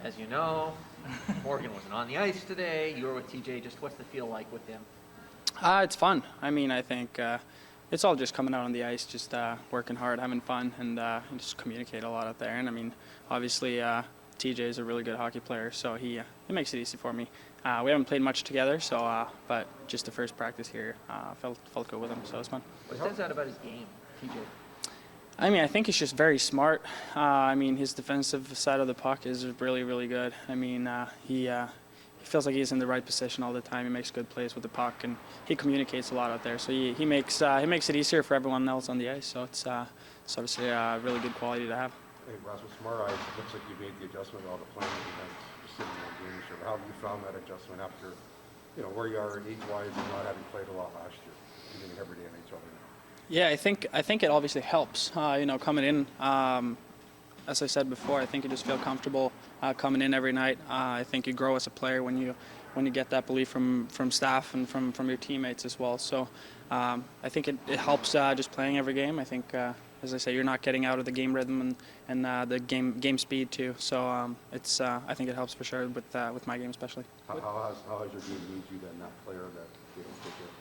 as you know, Morgan wasn't on the ice today. You were with TJ. Just what's the feel like with him? It's fun. I mean, I think it's all just coming out on the ice, just working hard, having fun, and just communicate a lot out there. And I mean, obviously, TJ is a really good hockey player, so he makes it easy for me. We haven't played much together, so but just the first practice here felt good with him, so it was fun. What stands out about his game, TJ? I mean, I think he's just very smart. I mean, his defensive side of the puck is really, really good. I mean, he feels like he's in the right position all the time. He makes good plays with the puck, and he communicates a lot out there. So he makes it easier for everyone else on the ice. So it's obviously a really good quality to have. Hey, Rasmus, from our eyes, it looks like you made the adjustment with all the playing events, just sitting in the game. How have you found that adjustment after, where you are age-wise and not having played a lot last year, getting an everyday NHL now? Yeah, I think it obviously helps. Coming in, as I said before, I think you just feel comfortable coming in every night. I think you grow as a player when you get that belief from staff and from your teammates as well. So I think it helps just playing every game. I think, as I say, you're not getting out of the game rhythm and the game speed too. So I think it helps for sure with my game especially. How has your game made you then that player that they don't take it anymore?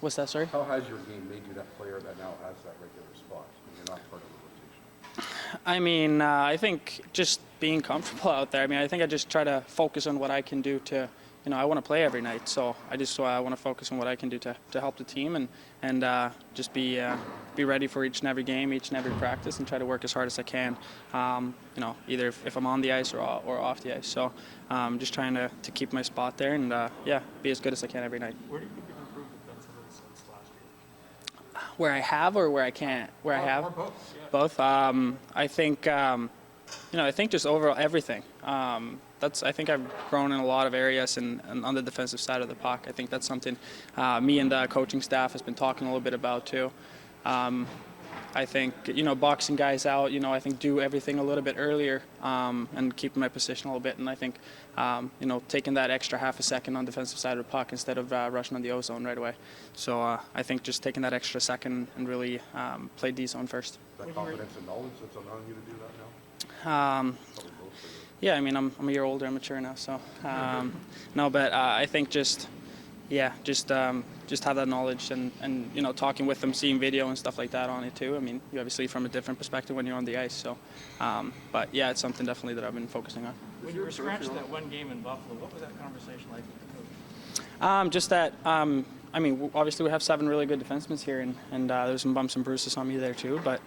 What's that, sorry? How has your game made you that player that now has that regular spot when you're not part of the rotation? I mean, I think just being comfortable out there. I mean, I think I just try to focus on what I can do to, I want to play every night. So I want to focus on what I can do to help the team and just be ready for each and every game, each and every practice, and try to work as hard as I can. Either if I'm on the ice or off the ice. So just trying to keep my spot there and be as good as I can every night. Where do you think you've improved defensively since last year? Where I have or where I can't? Where I have? Or both. Yeah. Both. I think I think just overall everything. I think I've grown in a lot of areas and on the defensive side of the puck. I think that's something me and the coaching staff has been talking a little bit about too. I think boxing guys out. I think do everything a little bit earlier and keeping my position a little bit. And I think taking that extra half a second on the defensive side of the puck instead of rushing on the O zone right away. So I think just taking that extra second and really play D zone first. That confidence and knowledge that's allowing you to do that now? Yeah, I mean, I'm a year older, I'm mature now, so no, but I think just have that knowledge and talking with them, seeing video and stuff like that on it too. I mean, you obviously from a different perspective when you're on the ice, so but yeah, it's something definitely that I've been focusing on. When you were scratched that one game in Buffalo, what was that conversation like with the coach? Just that. I mean, obviously we have 7 really good defensemen here, and there's some bumps and bruises on me there too. But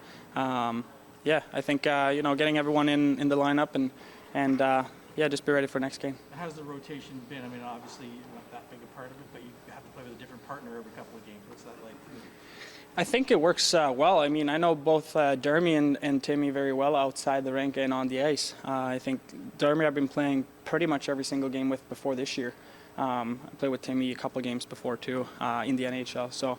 yeah, I think getting everyone in the lineup and just be ready for next game. How's the rotation been? I mean, obviously you're not that big a part of it, but you have to play with a different partner every couple of games. What's that like for you? I think it works well. I mean, I know both Dermy and Timmy very well outside the rink and on the ice. I think Dermy I've been playing pretty much every single game with before this year. I played with Timmy a couple of games before too in the NHL. So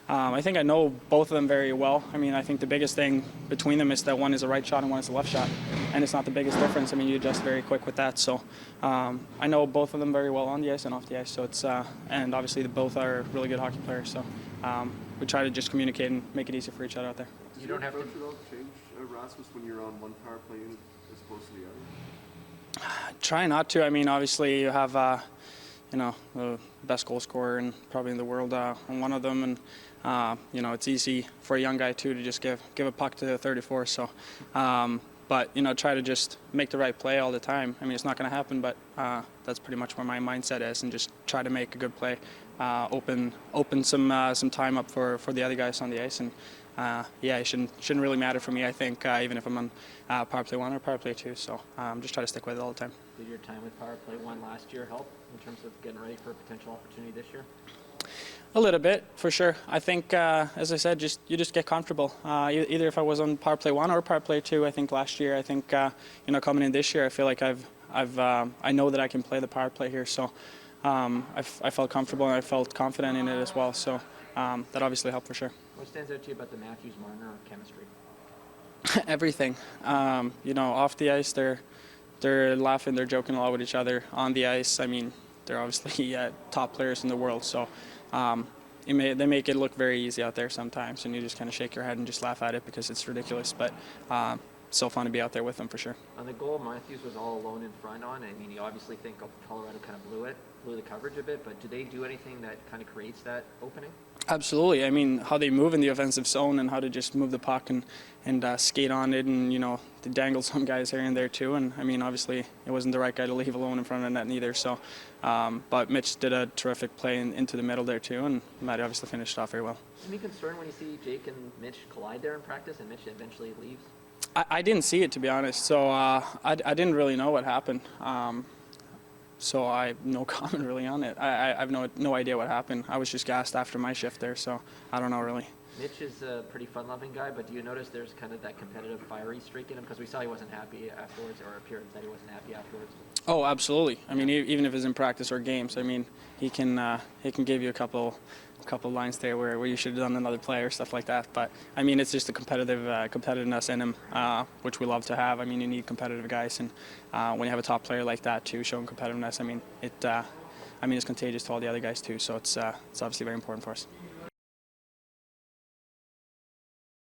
I think I know both of them very well. I mean, I think the biggest thing between them is that one is a right shot and one is a left shot. And it's not the biggest difference. I mean, you adjust very quick with that. So I know both of them very well on the ice and off the ice. So it's and obviously both are really good hockey players. So we try to just communicate and make it easier for each other out there. You don't have to change, Rasmus, when you're on one power play unit as opposed to the other? Try not to. I mean, obviously you have the best goal scorer and probably in the world on one of them, and it's easy for a young guy too to just give a puck to the 34. So, but try to just make the right play all the time. I mean, it's not going to happen, but that's pretty much where my mindset is, and just try to make a good play, open some time up for the other guys on the ice, and it shouldn't really matter for me. I think even if I'm on power play 1 or power play 2. So just try to stick with it all the time. Did your time with power play 1 last year help in terms of getting ready for a potential opportunity this year? A little bit, for sure. I think, as I said, you just get comfortable. Either if I was on power play 1 or power play 2. I think last year, I think coming in this year, I feel like I know that I can play the power play here. So I felt comfortable and I felt confident in it as well. So that obviously helped for sure. What stands out to you about the Matthews-Marner chemistry? Everything. Off the ice, they're laughing, they're joking a lot with each other. On the ice, I mean, they're obviously top players in the world. So they make it look very easy out there sometimes, and you just kind of shake your head and just laugh at it because it's ridiculous. But so fun to be out there with them for sure. On the goal, Matthews was all alone in front on. I mean, you obviously think Colorado kind of blew the coverage a bit, but do they do anything that kind of creates that opening? Absolutely. I mean, how they move in the offensive zone and how to just move the puck and skate on it, and they dangle some guys here and there too. And I mean, obviously, it wasn't the right guy to leave alone in front of the net neither. So, but Mitch did a terrific play into the middle there too, and Matty obviously finished off very well. Any concern when you see Jake and Mitch collide there in practice, and Mitch eventually leaves? I didn't see it, to be honest. So I didn't really know what happened. So I have no comment really on it. I have no idea what happened. I was just gassed after my shift there, so I don't know really. Mitch is a pretty fun-loving guy, but do you notice there's kind of that competitive, fiery streak in him? Because we saw he wasn't happy afterwards, or appeared that he wasn't happy afterwards. Oh, absolutely. I mean, even if it's in practice or games, I mean, he can give you a couple lines there where you should have done another play or stuff like that. But I mean, it's just the competitiveness in him, which we love to have. I mean, you need competitive guys, and when you have a top player like that too, showing competitiveness, I mean, it's contagious to all the other guys too. So it's obviously very important for us.